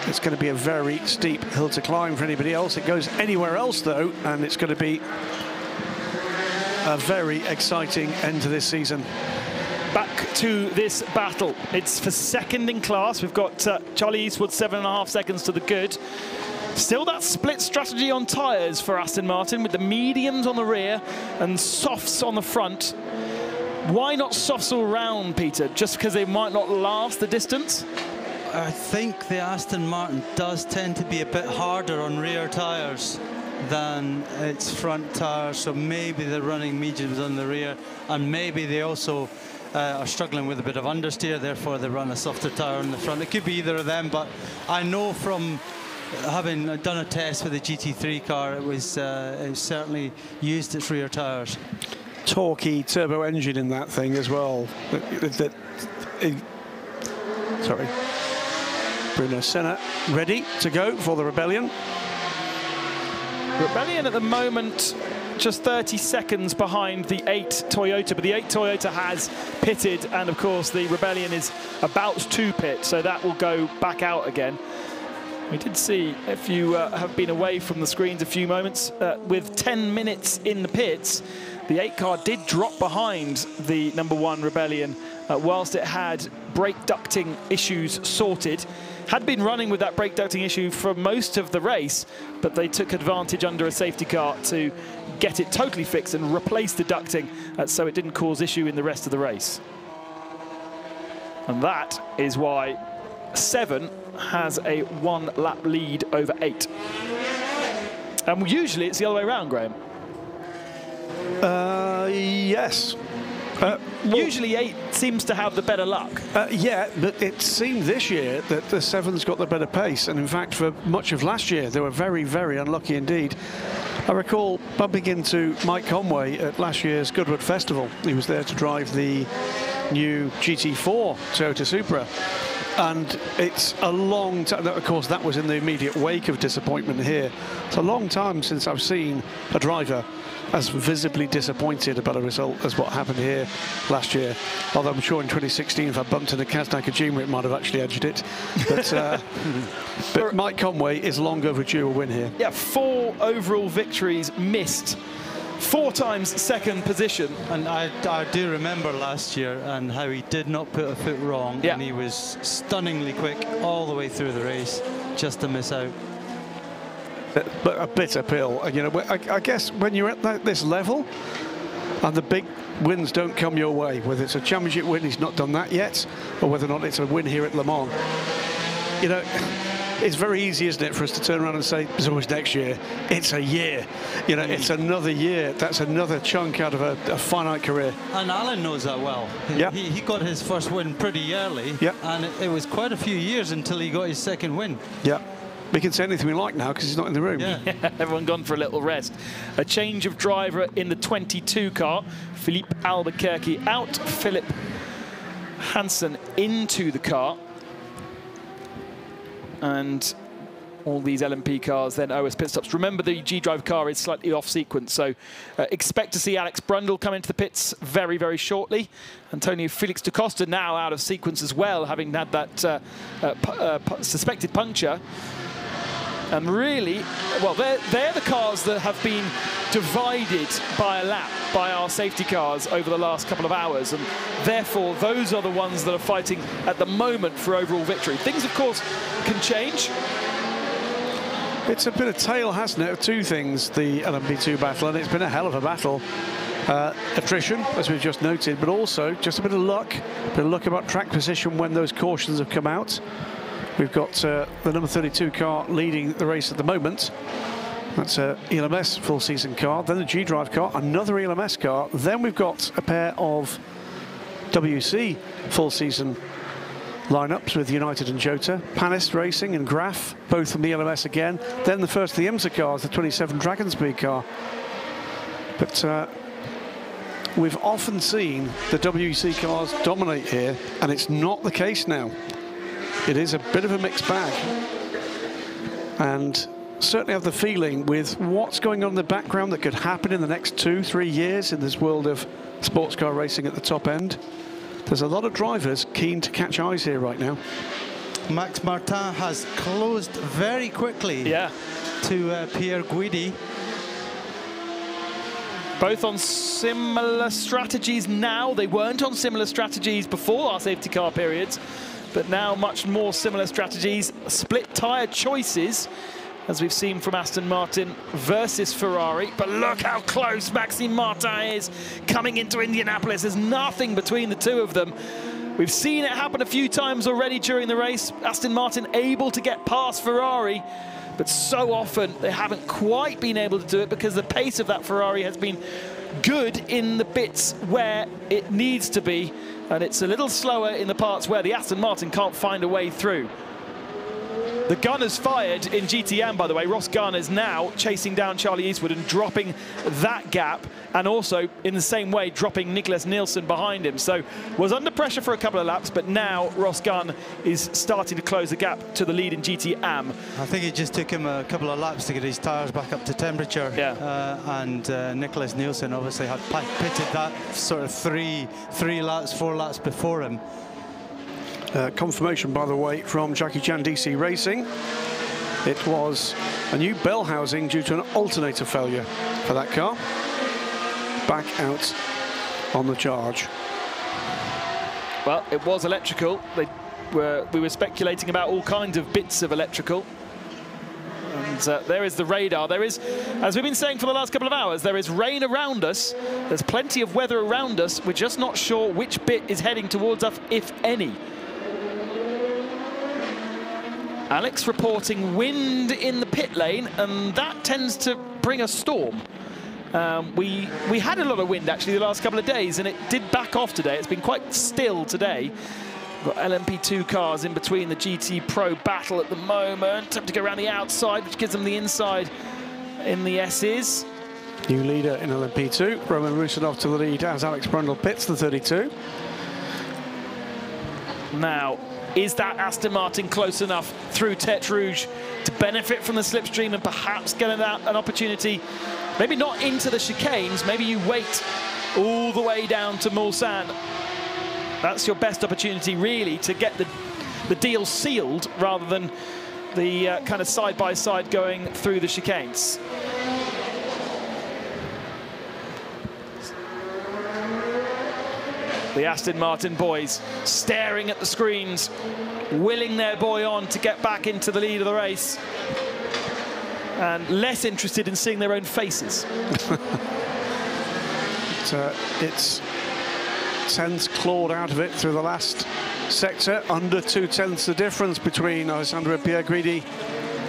S8: it's going to be a very steep hill to climb for anybody else. It goes anywhere else, though, and it's going to be a very exciting end to this season.
S2: Back to this battle. It's for second in class. We've got Charlie Eastwood 7.5 seconds to the good. Still that split strategy on tyres for Aston Martin, with the mediums on the rear and softs on the front. Why not softs all round, Peter? Just because they might not last the distance?
S5: I think the Aston Martin does tend to be a bit harder on rear tyres than its front tyres, so maybe they're running mediums on the rear, and maybe they also are struggling with a bit of understeer, therefore they run a softer tyre on the front. It could be either of them, but I know from having done a test with the GT3 car, it certainly used its rear tyres.
S8: Torquey turbo engine in that thing as well. Sorry. Bruno Senna ready to go for the Rebellion.
S2: Rebellion at the moment just 30 seconds behind the 8 Toyota, but the 8 Toyota has pitted, and of course the Rebellion is about to pit, so that will go back out again. We did see, if you have been away from the screens a few moments, with 10 minutes in the pits, the 8 car did drop behind the #1 Rebellion whilst it had brake ducting issues sorted. Had been running with that brake ducting issue for most of the race, but they took advantage under a safety car to get it totally fixed and replace the ducting so it didn't cause issue in the rest of the race. And that is why 7 has a 1 lap lead over 8. And usually it's the other way around, Graham.
S8: Yes.
S2: Usually 8 seems to have the better luck.
S8: Yeah, but it seemed this year that the 7's got the better pace, and in fact for much of last year they were very, very unlucky indeed. I recall bumping into Mike Conway at last year's Goodwood Festival. He was there to drive the new GT4 Toyota Supra, and it's a long time. Of course, that was in the immediate wake of disappointment here. It's a long time since I've seen a driver as visibly disappointed about a result as what happened here last year. Although I'm sure in 2016, if I bumped into Kaz Nakajima, it might have actually edged it. But Mike Conway is long overdue a win here.
S2: Yeah, 4 overall victories missed. 4 times second position.
S5: And I do remember last year and how he did not put a foot wrong, and he was stunningly quick all the way through the race just to miss out.
S8: But a bitter pill. You know, I guess when you're at this level and the big wins don't come your way, whether it's a championship win, he's not done that yet, or whether or not it's a win here at Le Mans, you know, it's very easy, isn't it, for us to turn around and say, it's always next year. It's a year. You know, it's another year. That's another chunk out of a finite career.
S5: And Alan knows that well.
S8: Yeah.
S5: He got his first win pretty early, and it was quite a few years until he got his second win.
S8: Yeah. We can say anything we like now because he's not in the room.
S2: Yeah. Everyone gone for a little rest. A change of driver in the 22 car. Philippe Albuquerque out, Philip Hansen into the car. And all these LMP cars then OS pit stops. Remember, the G-Drive car is slightly off sequence, so expect to see Alex Brundle come into the pits very, very shortly. Antonio Felix da Costa now out of sequence as well, having had that suspected puncture. And really, well, they're the cars that have been divided by a lap by our safety cars over the last couple of hours, and therefore those are the ones that are fighting at the moment for overall victory. Things, of course, can change.
S8: It's a bit of tale, hasn't it, of two things, the LMP2 battle, and it's been a hell of a battle. Attrition, as we've just noted, but also just a bit of luck about track position when those cautions have come out. We've got the number 32 car leading the race at the moment. That's a ELMS full season car, then the G-Drive car, another ELMS car. Then we've got a pair of WC full season lineups with United and Jota, Panis Racing and Graf, both from the ELMS again. Then the first of the IMSA cars, the 27 Dragon Speed car. But we've often seen the WC cars dominate here, and it's not the case now. it is a bit of a mixed bag. And certainly have the feeling with what's going on in the background that could happen in the next 2-3 years in this world of sports car racing at the top end. There's a lot of drivers keen to catch eyes here right now.
S5: Max Martin has closed very quickly to Pierre Guidi.
S2: Both on similar strategies now. They weren't on similar strategies before our safety car periods, but now much more similar strategies. Split tyre choices, as we've seen from Aston Martin versus Ferrari. But look how close Maxime Martin is coming into Indianapolis. There's nothing between the two of them. We've seen it happen a few times already during the race. Aston Martin able to get past Ferrari, but so often they haven't quite been able to do it because the pace of that Ferrari has been good in the bits where it needs to be, and it's a little slower in the parts where the Aston Martin can't find a way through. The gun has fired in GTM, by the way. Ross Gunn is now chasing down Charlie Eastwood and dropping that gap, and also in the same way dropping Nicholas Nielsen behind him. So was under pressure for a couple of laps, but now Ross Gunn is starting to close the gap to the lead in GTM. I
S5: think it just took him a couple of laps to get his tyres back up to temperature. And Nicholas Nielsen obviously had pitted that sort of 4 laps before him.
S8: Confirmation, by the way, from Jackie Chan DC Racing. It was a new bell housing due to an alternator failure for that car. Back out on the charge.
S2: Well, it was electrical. We were speculating about all kinds of bits of electrical. And there is the radar. There is, as we've been saying for the last couple of hours, there is rain around us. There's plenty of weather around us. We're just not sure which bit is heading towards us, if any. Alex reporting wind in the pit lane, and that tends to bring a storm. We had a lot of wind actually the last couple of days, and it did back off today. It's been quite still today. We've got LMP2 cars in between the GT Pro battle at the moment. Time to go around the outside, which gives them the inside in the S's.
S8: New leader in LMP2, Roman Rusinov to the lead as Alex Brundle pits the 32.
S2: Now, is that Aston Martin close enough through Tete Rouge to benefit from the slipstream and perhaps get an opportunity, maybe not into the chicanes, maybe you wait all the way down to Mulsanne. That's your best opportunity, really, to get the deal sealed rather than the kind of side-by-side going through the chicanes. The Aston Martin boys staring at the screens, willing their boy on to get back into the lead of the race, and less interested in seeing their own faces.
S8: It's tenths clawed out of it through the last sector. Under 2 tenths the difference between Alessandro Pierre Guidi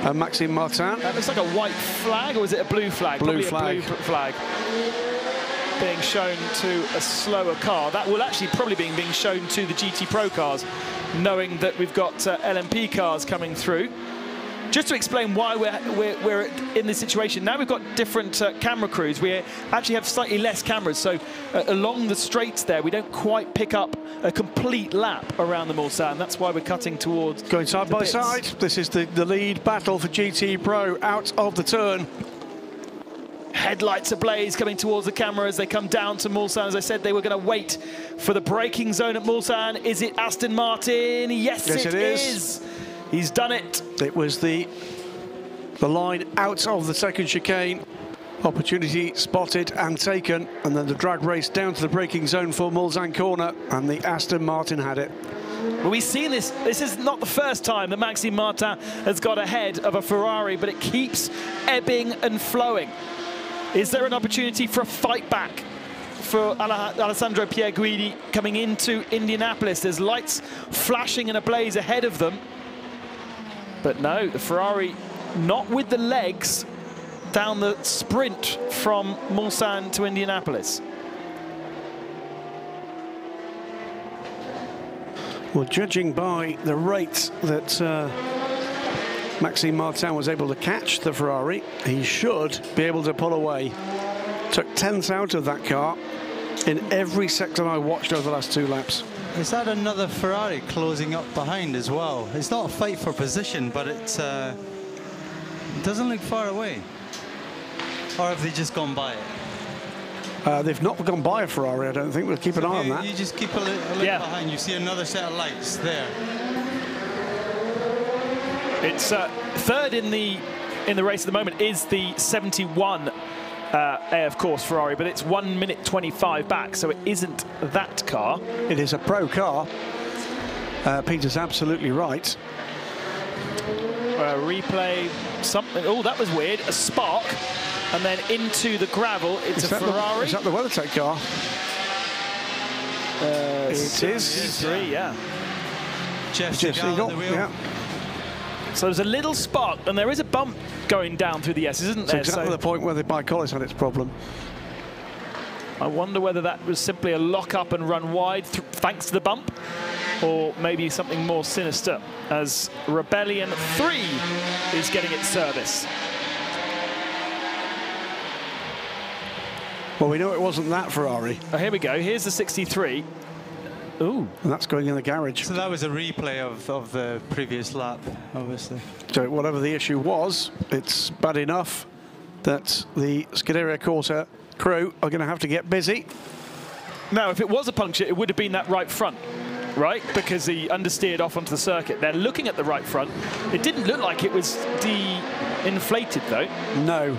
S8: and Maxime Martin.
S2: That looks like a white flag, or is it a blue flag?
S8: Blue
S2: Probably
S8: flag.
S2: A blue flag. Being shown to a slower car. That will actually probably being shown to the GT Pro cars, knowing that we've got LMP cars coming through. Just to explain why we're in this situation, now we've got different camera crews. We actually have slightly less cameras, so along the straights there, we don't quite pick up a complete lap around the Mulsanne. That's why we're cutting towards
S8: going side by side. This is the lead battle for GT Pro out of the turn.
S2: Headlights ablaze coming towards the camera as they come down to Mulsanne. As I said, they were going to wait for the braking zone at Mulsanne. Is it Aston Martin? Yes, it is. He's done it.
S8: It was the line out of the second chicane. Opportunity spotted and taken, and then the drag race down to the braking zone for Mulsanne corner, and the Aston Martin had it.
S2: Well, we've seen this. This is not the first time that Maxime Martin has got ahead of a Ferrari, but it keeps ebbing and flowing. Is there an opportunity for a fight back for Alessandro Pierre Guidi coming into Indianapolis? There's lights flashing and ablaze ahead of them. But no, the Ferrari not with the legs down the sprint from Mulsanne to Indianapolis.
S8: Well, judging by the rate that Maxime Martin was able to catch the Ferrari, he should be able to pull away. Took tenths out of that car in every sector I watched over the last 2 laps.
S5: Is that another Ferrari closing up behind as well? It's not a fight for position, but it doesn't look far away. Or have they just gone by it?
S8: They've not gone by a Ferrari, I don't think. We'll keep an eye on that.
S5: You just keep a little behind. You see another set of lights there.
S2: It's third in the race at the moment is the 71 AF Corse Ferrari, but it's 1 minute 25 back, so it isn't that car.
S8: It is a pro car. Peter's absolutely right.
S2: Replay something. Oh, that was weird. A spark, and then into the gravel. It's a Ferrari.
S8: Is that the WeatherTech car? It is.
S2: 3, yeah.
S5: Jeff Segal on the wheel.
S8: Yeah.
S2: So there's a little spark, and there is a bump going down through the S, isn't there?
S8: It's exactly the point where the bike collis had its problem.
S2: I wonder whether that was simply a lock up and run wide thanks to the bump, or maybe something more sinister, as Rebellion 3 is getting its service.
S8: Well, we know it wasn't that Ferrari.
S2: Oh, here we go. Here's the 63. Ooh.
S8: And that's going in the garage.
S5: So that was a replay of the previous lap, obviously.
S8: So whatever the issue was, it's bad enough that the Scuderia Corsa crew are going to have to get busy.
S2: Now, if it was a puncture, it would have been that right front, right? Because he understeered off onto the circuit. They're looking at the right front. It didn't look like it was de-inflated, though.
S8: No.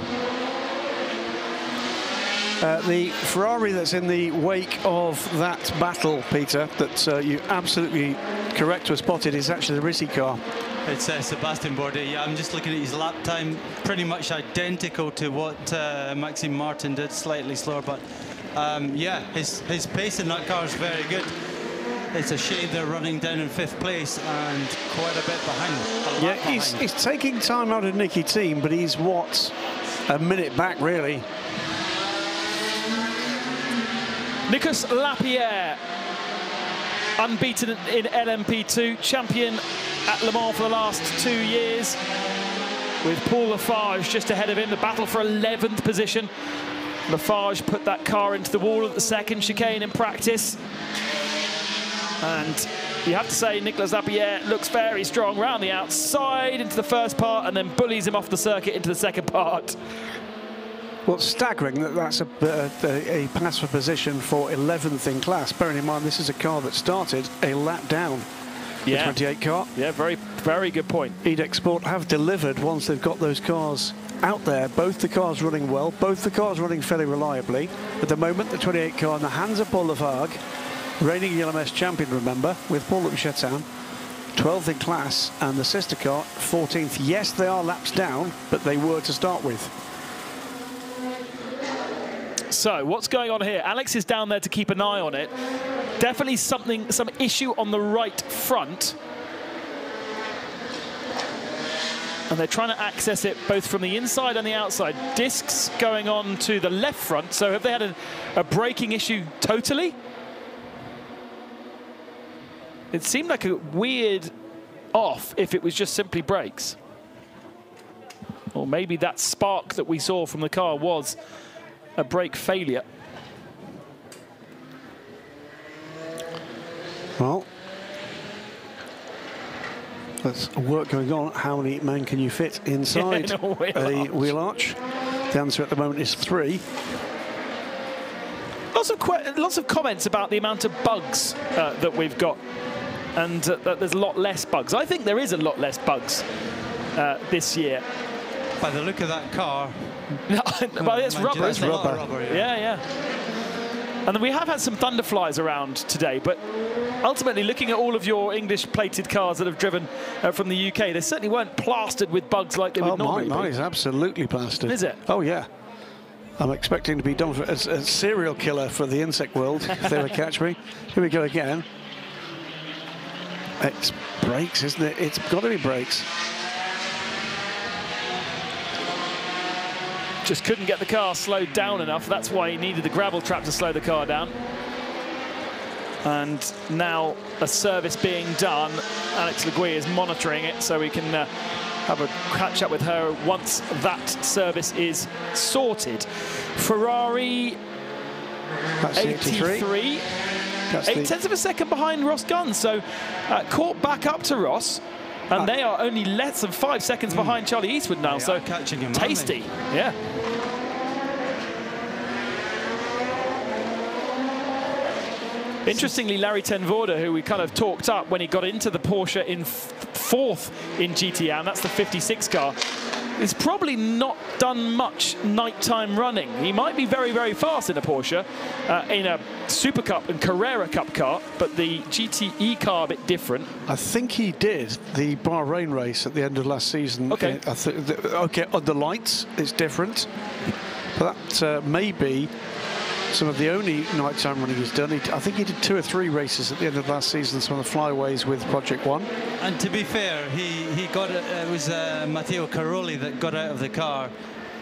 S8: The Ferrari that's in the wake of that battle, Peter, that you absolutely correct to have spotted, is actually the Risi car.
S5: It's Sebastian Bourdais. Yeah, I'm just looking at his lap time, pretty much identical to what Maxime Martin did, slightly slower, but yeah, his pace in that car is very good. It's a shame they're running down in 5th place and quite a bit behind.
S8: Yeah, he's taking time out of Nicky Team, but he's, what, a minute back, really.
S2: Nicolas Lapierre, unbeaten in LMP2, champion at Le Mans for the last 2 years, with Paul Lafarge just ahead of him. The battle for 11th position. Lafarge put that car into the wall at the second chicane in practice. And you have to say Nicolas Lapierre looks very strong round the outside into the first part and then bullies him off the circuit into the second part.
S8: Well, it's staggering that that's a pass for position for 11th in class. Bearing in mind, this is a car that started a lap down. The 28 car.
S2: Yeah, very, very good point.
S8: Edex Sport have delivered once they've got those cars out there. Both the cars running well, both the cars running fairly reliably. At the moment, the 28 car in the hands of Paul Lafargue, reigning LMS champion, remember, with Paul-Luc Chatin, 12th in class, and the sister car, 14th. Yes, they are laps down, but they were to start with.
S2: So what's going on here? Alex is down there to keep an eye on it. Definitely some issue on the right front. And they're trying to access it both from the inside and the outside. Discs going on to the left front. So have they had a braking issue totally? It seemed like a weird off if it was just simply brakes. Or maybe that spark that we saw from the car was a brake failure. Well,
S8: there's work going on. How many men can you fit inside
S2: a
S8: wheel arch? The answer at the moment is 3.
S2: Lots of comments about the amount of bugs that we've got, and that there's a lot less bugs. I think there is a lot less bugs this year.
S5: By the look of that car.
S2: But it's rubber, isn't it?
S5: Rubber,
S2: yeah. And then we have had some Thunderflies around today, but ultimately, looking at all of your English-plated cars that have driven from the UK, they certainly weren't plastered with bugs like they would normally be.
S8: Mine is absolutely plastered.
S2: Is it?
S8: Oh, yeah. I'm expecting to be done for a serial killer for the insect world, if they would catch me. Here we go again. It's brakes, isn't it? It's got to be brakes.
S2: Just couldn't get the car slowed down enough. That's why he needed the gravel trap to slow the car down. And now a service being done. Alex Le Gouy is monitoring it, so we can have a catch up with her once that service is sorted. Ferrari 83. 8/10 of a second behind Ross Gunn. So caught back up to Ross. And they are only less than 5 seconds behind Charlie Eastwood now. So
S5: catching him,
S2: tasty. Yeah. Interestingly, Larry ten Voorde, who we kind of talked up when he got into the Porsche in 4th in GTM, that's the 56 car, has probably not done much nighttime running. He might be very, very fast in a Porsche, in a Super Cup and Carrera Cup car, but the GTE car a bit different.
S8: I think he did the Bahrain race at the end of last season.
S2: Okay.
S8: Okay, on the lights, it's different. But that may be some of the only nighttime running he's done. I think he did 2 or 3 races at the end of last season, some of the flyaways with Project One.
S5: And to be fair, he got it was Matteo Caroli that got out of the car,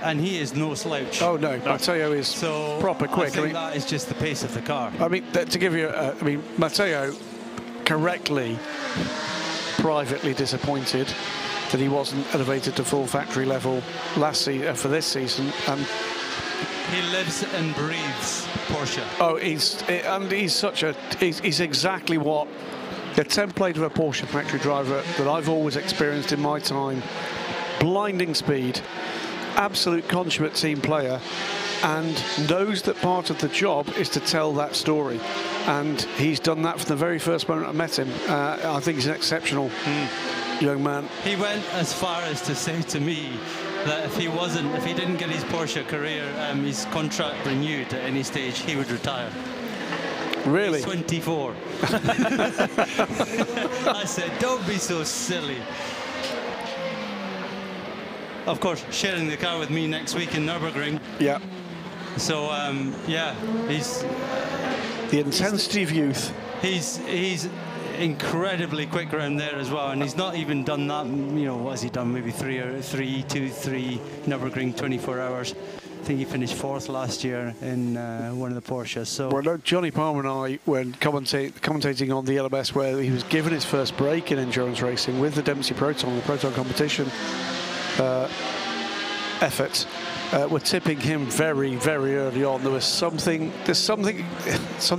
S5: and he is no slouch.
S8: Oh no, Matteo is proper quick.
S5: I think that is just the pace of the car.
S8: I mean, to give you, Matteo correctly, privately disappointed that he wasn't elevated to full factory level last season for this season, and
S5: he lives and breathes Porsche.
S8: Oh, he's exactly what the template of a Porsche factory driver that I've always experienced in my time. Blinding speed, absolute consummate team player, and knows that part of the job is to tell that story. And he's done that from the very first moment I met him. I think he's an exceptional young man.
S5: He went as far as to say to me that if he didn't get his Porsche career, his contract renewed at any stage, he would retire.
S8: Really?
S5: He's 24. I said, don't be so silly. Of course, sharing the car with me next week in Nürburgring.
S8: Yeah.
S5: So, yeah, he's...
S8: the intensity of youth.
S5: He's incredibly quick around there as well, and he's not even done that. You know, what has he done? Maybe 3 Nürburgring 24 hours. I think he finished 4th last year in one of the Porsches. So,
S8: well, no, Johnny Palmer and I, when commentating on the LMS, where he was given his first break in endurance racing with the Dempsey Proton, the Proton competition effort, were tipping him very, very early on. There's something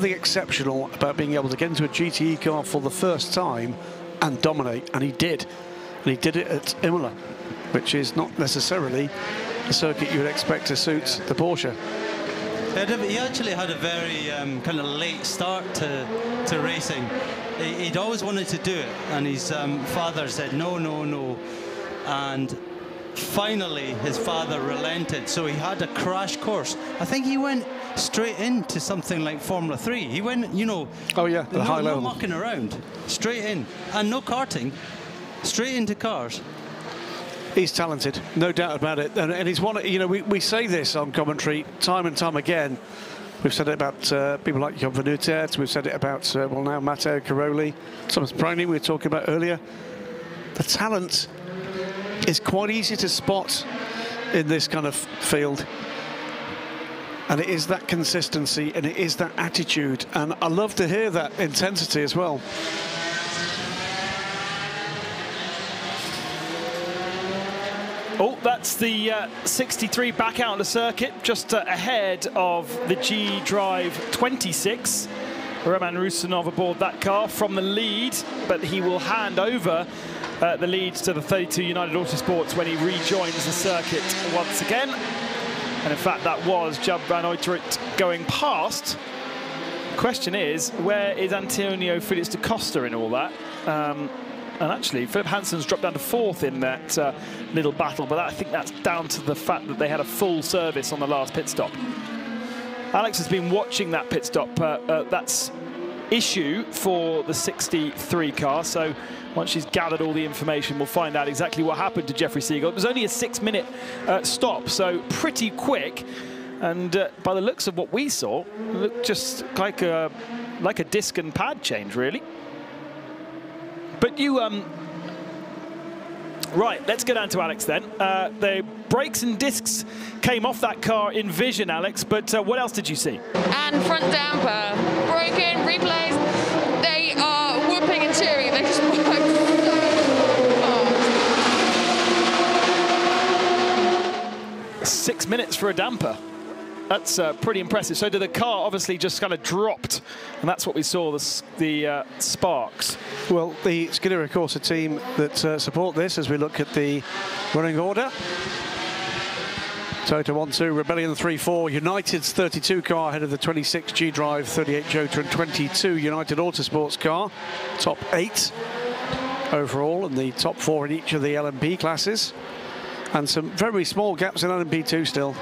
S8: exceptional about being able to get into a GTE car for the first time and dominate, and he did. And he did it at Imola, which is not necessarily a circuit you would expect to suit the Porsche.
S5: He actually had a very kind of late start to racing. He'd always wanted to do it, and his father said no, no, no, and finally his father relented, so he had a crash course. I think he went straight into something like Formula 3. He went, you know,
S8: oh yeah, the high level,
S5: no mucking around, straight in, and no karting, straight into cars.
S8: He's talented, no doubt about it, and he's one. You know, we say this on commentary time and time again. We've said it about people like Jan van Uterт. We've said it about well, now Matteo Caroli, Thomas Browning we were talking about earlier. The talent is quite easy to spot in this kind of field, and it is that consistency and it is that attitude, and I love to hear that intensity as well.
S2: Oh, that's the 63 back out on the circuit, just ahead of the G-Drive 26. Roman Rusanov aboard that car from the lead, but he will hand over the lead to the 32 United Autosports when he rejoins the circuit once again. And in fact, that was Jab van Uitert going past. The question is, where is Antonio Felix da Costa in all that? And actually, Philip Hansen's dropped down to 4th in that little battle, but I think that's down to the fact that they had a full service on the last pit stop. Alex has been watching that pit stop. That's issue for the 63 car, so once she's gathered all the information, we'll find out exactly what happened to Jeffrey Siegel. It was only a 6-minute stop, so pretty quick. And by the looks of what we saw, it looked just like a disc and pad change, really. But you, right, let's go down to Alex then. The brakes and discs came off that car in vision, Alex, but what else did you see?
S7: And front damper, broken, replaced. They are whooping and cheering. They just work so fast.
S2: 6 minutes for a damper. That's pretty impressive. So the car obviously just kind of dropped, and that's what we saw, the sparks.
S8: Well, the Scuderia Corsa team that support this, as we look at the running order. Toyota 1-2, Rebellion 3-4, United's 32 car ahead of the 26 G-Drive, 38 Jota and 22 United Autosports car. Top 8 overall, and the top 4 in each of the LMP classes. And some very small gaps in LMP2 still.